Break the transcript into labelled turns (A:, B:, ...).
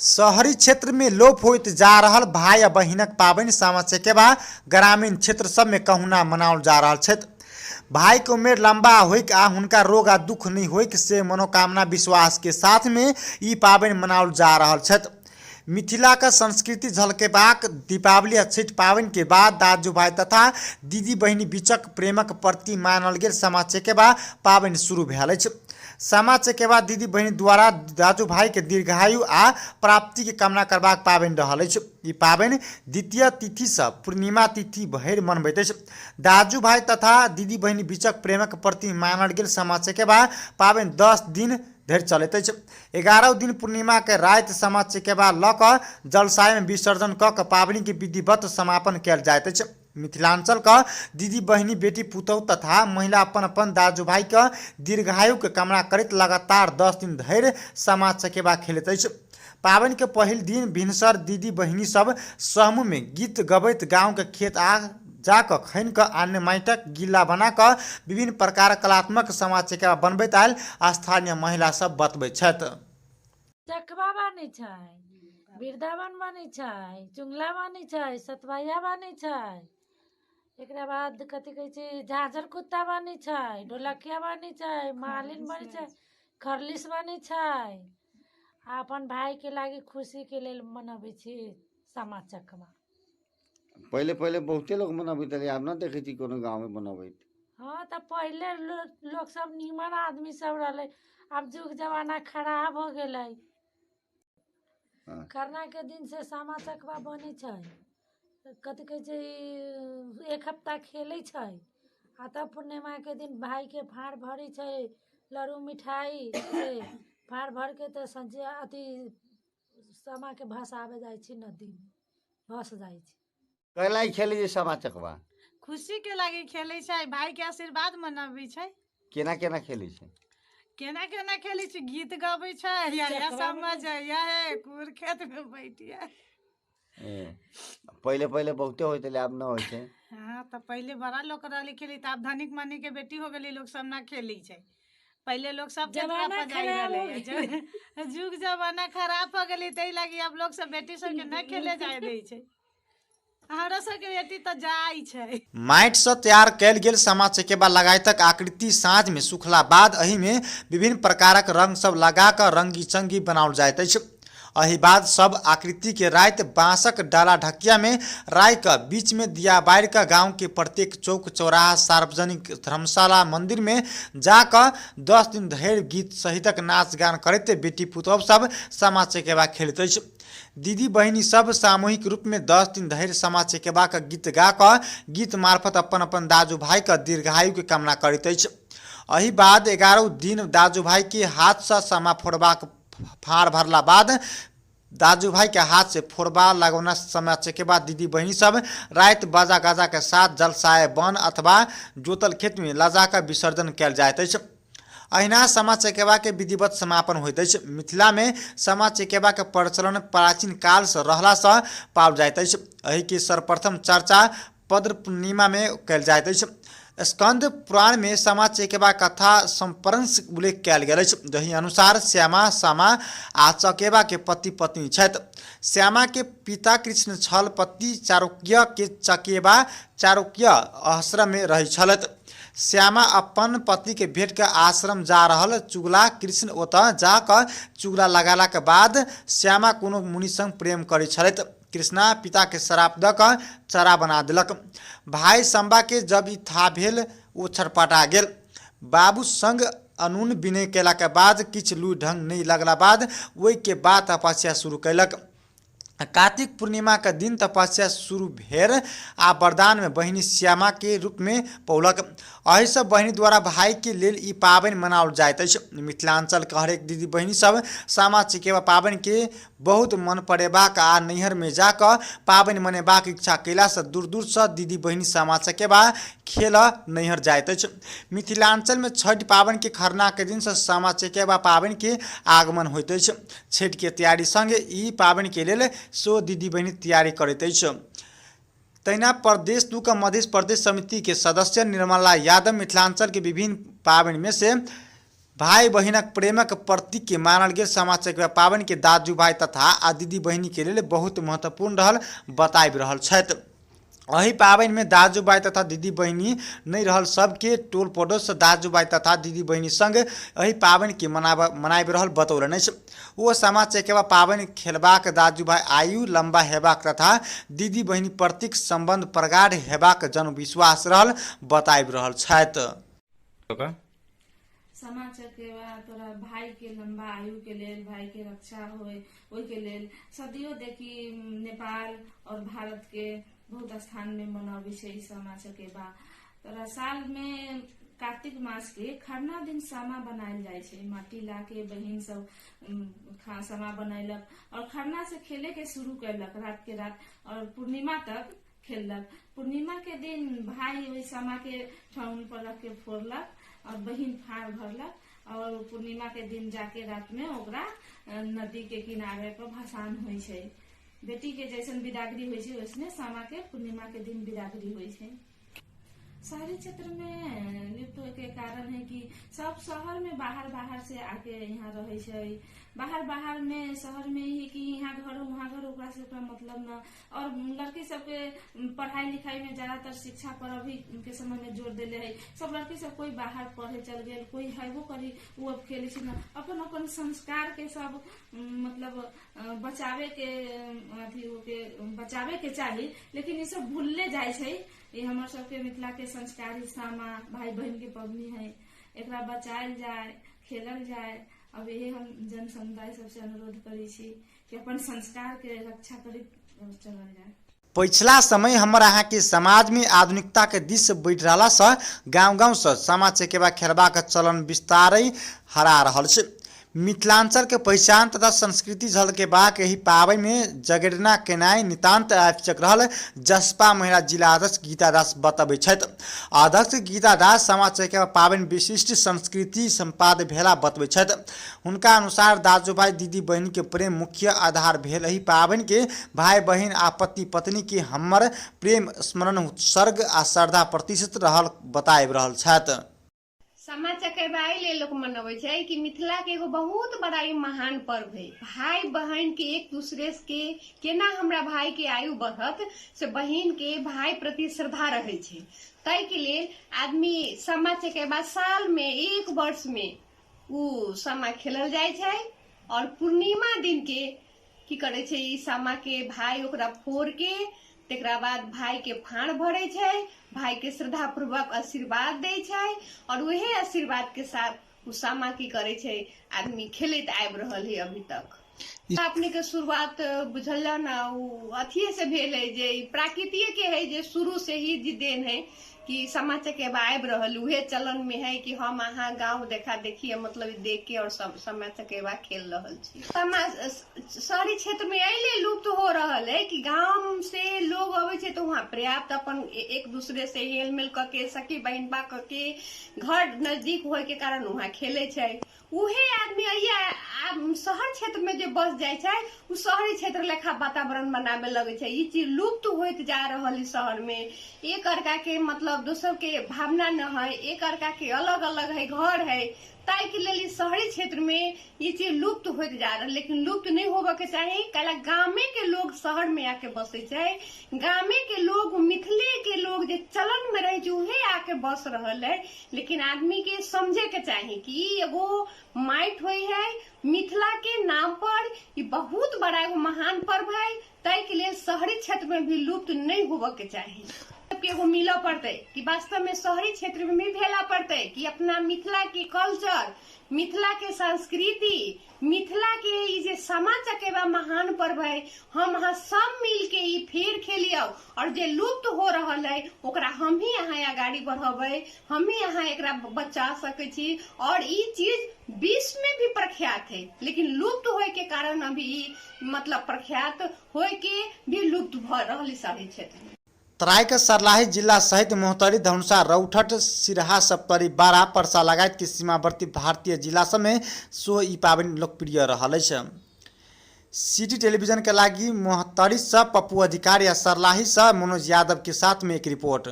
A: शहरी क्षेत्र में लोप होइत जा रहल भाई आ बहिनक पाबनि सामा चकेबा ग्रामीण क्षेत्र सब में कहुना मनाओल जा रहल छथि। भाई के उम्र लंबा होइक आ हुनका रोग आ दुख नहीं होइक से मनोकामना विश्वास के साथ में ई पाबनि मनाओल जा रहल छथि। मिथिला का संस्कृति झलकेबाक दीपावली आ छठि पाबनि के बाद दाजू भाई तथा दीदी बहिनी बीचक प्रेमक प्रति मानल गेल सामा चकेबा पाबनि शुरू भेल अछि। सामा चकेबा दीदी बहिनी द्वारा दाजू भाई के दीर्घायु आ प्राप्ति के कामना करबाक पाबनि रहल अछि। ई पाबनि द्वितीय तिथि से पूर्णिमा तिथि भरि मनबैत अछि। दाजू भाई तथा दीदी बहिनी बीचक प्रेमक प्रति मानल गेल सामा चकेबा पाबनि 10 दिन धरि चलैत अछि। 11 दिन पूर्णिमा के राति सामा चकेबा लऽ कऽ जलसाय में विसर्जन कऽ कऽ पाबनि के विधिवत समापन कयल जाइत अछि। मिथिलांचल का दीदी बहिनी बेटी पुतौह तथा महिला अपन अपन दाजू भाई के दीर्घायु के कामना करैत लगातार 10 दिन धरि सामा चकेबा खेलैत अछि। पाबनि के पहिल दिन भिनसर दीदी बहिनी सब समूह में गीत गबैत गाँव के खेत आ जाकर खैन कर अन्य माटिक गिला बना कर विभिन्न प्रकार कलात्मक सामा चकेबा बनबैत आयल स्थानीय महिला सब बतबैत छथि।
B: चकवा बनै छै, वृंदावन बनै छै, चुंगला बनै छै, सतभैया बनै छै, एकरा बाद कथी कहै छै झाझर कुत्ता बनै छै, ढोलकिया बनै छै, मालिन बनै छै, खरलिस बनै छै। आ अपन भाई के लागी खुशी के लेल मनबै छी सामा चकेबा।
C: पहले पहले बहुते लोग मनबैत रहे, आब ना देखे छी कोनो गांव में मनबैत।
B: हाँ तो पहले लोग सब नीमन आदमी सब रहले, अब जुग जमाना खराब हो गेलै। खरना के दिन से सामा चकेबा बनै छै, कथी कहै छै एक हफ्ता खेलै छै आ तब पूर्णिमा के दिन भाई के फाड़ भरै छै लड्डू मिठाई से फाड़ भर के तो संझिया अथी सामा के भसावे जाइ छी नदी में, भस जाइ छी।
C: कैला खेले जे सामा चकेबा
D: खुशी के लागी खेले छै, भाई के आशीर्वाद मनाबै छै।
C: केना केना खेले छै?
D: केना केना खेले छै, गीत गाबै छै, या समझ या है कुर खेत में बैठिया।
C: पहले पहले बहुते होइत रहे, आब ना होइ छै।
D: हाँ तो पहले बड़ा लोग रहले खेली, त आब धनिक मनी के बेटी हो गेली, लोग सब ना खेली छै। पहले लोग सब
B: जमाना खराब हो गेलै।
D: जुग जमाना खराब हो गेली, तै लागी अब लोग सब बेटी सब के ना खेले जाय दै छै। हमरा सबके बेटी तो जाइ छै।
A: माटि से तैयार कयल गेल सामा चकेबा लगायतक आकृति साँझ में सुखला बाद एहि में विभिन्न प्रकारक रंग सब लगा कऽ रंगी चंगी बनाओल जाइत अछि। एहि बाद सब आकृति के राति बांसक डाला ढकिया में राय के बीच में दिया बारि के गाँव के प्रत्येक चौक चौराहा सार्वजनिक धर्मशाला मंदिर में जाकर 10 दिन धरि गीत सहितक नाच गान करैत बेटी पुतौह सब सामा चकेबा खेलैत अछि। दीदी बहिनी सब सामूहिक रूप में 10 दिन धरि सामा चकेबा के गीत गा कऽ गीत मार्फत अपन अपन दाजू भाई के दीर्घायु के कामना करैत अछि। एहि बाद 11 दिन दाजू भाई के हाथ से सामा फोड़बाक फाड़ भरला बाद दाजू भाई के हाथ से फोड़बा लगौना सामा चकेबा दीदी बहिनी सब राति बाजा गाजा के साथ जलसाय वन अथवा जोतल खेत में लजा कर विसर्जन कयल जाइत अछि। अहिना सामा चकेबा के विधिवत समापन होइत अछि। मिथिला में सामा चकेबा के प्रचलन प्राचीन काल से रहला से पाओल जाइत अछि। एहि के सर्वप्रथम चर्चा पद्र पूर्णिमा में कयल जाइत अछि। स्कंद पुराण में सामा चकेबा कथा संपरंश उल्लेख कयल गेल अछि, जहि अनुसार श्यामा सामा आ चकेबा के पति पत्नी छथि। श्यामा के पिता कृष्ण छल, पति चारुक्य के चकेबा चारुक्य आश्रम में रहै छलथि। श्यामा अपन पति के भेंट के आश्रम जा रहल चुगला कृष्ण ओतऽ जाकर चुगला लगाला के बाद श्यामा कोनो मुनि संग प्रेम करै छलथि। कृष्णा पिता के श्राप दऽ कऽ चरा बना देलक। भाई संबा के जब ई था भेल ओ छटपटा गेल। बाबू संग अनून विनय केला के बाद किछु लुइ ढंग नहीं लगला बाद ओहि के बाद तपस्या शुरू कैलक। कार्तिक पूर्णिमा के दिन तपस्या शुरू भेल आ वरदान में बहिनी श्यामा के रूप में पौलक। एहि सब बहिनी द्वारा भाई के लेल ई पाबनि मनाओल जाइत अछि। मिथिलांचल के हरेक दीदी बहिनी सब सामा चकेबा पाबनि के बहुत मन पड़ेबाक आ नैहर में जाकर पाबनि मनेबाक इच्छा कैला से दूर दूर से दीदी बहिनी सामा चकेबा खेल नैहर जाइत अछि। मिथिलांचल में छठि पाबनि के खरना के दिन से सामा चकेबा पाबनि के आगमन होइत अछि। छठि के तैयारी संगे ई पाबनि के लेल सो दीदी बहिनी तैयारी करैत अछि। तहिना प्रदेश 2 का मध्य प्रदेश समिति के सदस्य निर्मला यादव मिथिलांचल के विभिन्न पाबनि में से भाई बहिनक प्रेमक प्रतीक के मानल गेल सामा चकेबा पाबनि के दाजू भाई तथा आ दीदी बहिनी के लेल बहुत महत्वपूर्ण रहल बताबि रहल छथि। एहि पाबनि में दाजू भाई तथा दीदी बहिनी नहीं रहल सबके टोल पड़ोस दाजू भाई तथा दीदी बहिनी संग एहि पाबनि के मनाबि रहल बतौलनि अछि। ओ सामा चकेबा पाबनि खेलबाक दाजू भाई आयु लंबा हेबाक तथा दीदी बहिनी प्रतीक संबंध प्रगाढ़ हेबाक जनविश्वास रहल बताबि रहल छथि।
E: सामा चकेबा तोरा भाई के लंबा आयु के लेल, भाई के रक्षा होए ओहि के लेल सदियों देखी नेपाल और भारत के बहुत स्थान में मनाबी छै ई सामा चकेबा। तोरा साल में कार्तिक मास के खरना दिन सामा बनायल जाय छै। माटी ला के बहिन सब सामा बनैलक और खरना से खेले के शुरू कैलक रात के रात और पूर्णिमा तक खेललक। पूर्णिमा के दिन भाई वही सामा के ठौन पर रख के फोड़लक और बहिन फाड़ भरलक और पूर्णिमा के दिन जाके रात में ओकरा नदी के किनारे पर भसान होइ छै। बेटी के जैसन बिदागरी होइ छै वैसने सामा के पूर्णिमा के दिन बिदागरी होइ छै। शहरी क्षेत्र में लिप्त होए के कारण है कि सब शहर में बाहर से आके यहाँ रहे छै। बाहर में शहर में ही कि यहाँ घर वहाँ घर ओकरा से ओकरा मतलब न। और लड़की सबके पढ़ाई लिखाई में ज्यादातर शिक्षा पर अभी के समय में जोर देले है। सब लड़की सब कोई बाहर पढ़े चल गए, कोई हेबो करी वो अब खेले छै न। अपन संस्कार के सब मतलब बचावे के चाही, लेकिन ये सब भूलले जाए छै। ये हमर सबके मिथिला के संस्कारी सामा भाई बहन के पबनी है, एकरा बचायल जाए, खेलल जाए। अब यही हम जन समुदाय सबसे अनुरोध करी छी कि अपन संस्कार के रक्षा करी चलल जाए।
A: पिछला समय हमर अहाँ के समाज में आधुनिकता के दिश बढ़ रहा से गाँव से सामा चकेबा खेलबाक चलन विस्तारै हरा रहल छै। मिथिलांचल के पहचान तथा संस्कृति झलकेबाक एहि पाबनि में जगेरना केनाई नितांत आवश्यक रहल जसपा महिला जिला अध्यक्ष गीता दास बतबै छथि। अध्यक्ष गीता दास सामा चकेबा पाबनि विशिष्ट संस्कृति संपाद भेला बतबै छथि। हुनका अनुसार दाजू भाई दीदी बहिनी के प्रेम मुख्य आधार भेल एहि पाबनि के भाई बहिन आ पति पत्नी के हमर प्रेम स्मरण उत्सर्ग आ श्रद्धा प्रतिष्ठित रहल बताबि रहल छथि।
F: सामा चकेबा ले लोग मनबै छै कि मिथिला के एगो बहुत बड़ा ई महान पर्व है। भाई बहन के एक दूसरे के केना हमरा भाई के आयु बढ़त से बहन के भाई प्रति श्रद्धा रहे छै। तै के लेल आदमी सामा चकेबा साल में एक वर्ष में उ सामा खेलल जाय छै और पूर्णिमा दिन के की करे छै ई सामा के भाई ओकरा फोड़ के तेकरा बाद भाई के फाड़ भरे छै, भाई के श्रद्धा पूर्वक आशीर्वाद दे छै और वही आशीर्वाद के साथ उ सामा की करे छै आदमी खेलत आबि रहल है अभी तक। अपने के शुरुआत बुझल ना उ अथिये से भेल है जे प्राकृतिक के है जे शुरू से ही जी देन है कि सामा चकेबा आबि रहल उहे चलन में है कि हम अहाँ गाँव देखा देखिए मतलब देख के और सब सामा चकेबा खेल रहल छी। शहरी क्षेत्र में अइले लुप्त हो रहल है कि गाँव से लोग अबे छै तो वहाँ पर्याप्त अपन एक दूसरे से हेल मेल करके सखी बहिनबा करके घर नजदीक होए के कारण वहाँ खेले छै। उहे आदमी शहर क्षेत्र में जो बस जाए छै उ शहरी क्षेत्र लेखा वातावरण बनावे लगे छै। ये चीज लुप्त होते जा रहल है। शहर में एक अर्का के मतलब दोसर के भावना न है, एक अर्का के अलग अलग है घर है। ताई के लिए शहरी क्षेत्र में ये चीज लुप्त होते जा रहा है, लेकिन लुप्त नहीं होगा के चाहिए। कैला गाँवे के लोग शहर में आके बसे छै, गाँवे के लोग मिथिले के लोग जो चलन में रहे उहे आके बस रहल है। लेकिन आदमी के समझे के चाहिए कि एगो माइट हुई है मिथिला के नाम पर, ये बहुत बड़ा एगो महान पर्व है। ताई के लिए शहरी क्षेत्र में भी लुप्त नहीं होगा के चाहिए। एगो मिला पड़ते कि वास्तव में शहरी क्षेत्र में भी भेला पड़ते कि अपना मिथिला के कल्चर, मिथिला के संस्कृति, मिथिला के ये जे सामा चकेबा महान पर्व है हम यहाँ सब मिल के ये फेर खेलियो और जे लुप्त हो रहल है ओकरा हम ही यहाँ आगाड़ी बढ़ावे, हम ही यहाँ एकरा बचा सके छी। और ये चीज विश्व में भी प्रख्यात है, लेकिन लुप्त होए के कारण अभी मतलब प्रख्यात होए के भी लुप्त भ रहल शहरी क्षेत्र में।
A: तराई के सर्लाही जिला सहित मोहतरी, धनुषा, रौठट, सिरहा, सप्तरी, बारा, पर्सा लगायत के सीमावर्ती भारतीय जिला सब में सो ई पाबनि लोकप्रिय रहल अछि। सिटी टेलीविजन के लागि मोहतरी से पप्पू अधिकारी या सर्लाही से मनोज यादव के साथ में एक रिपोर्ट।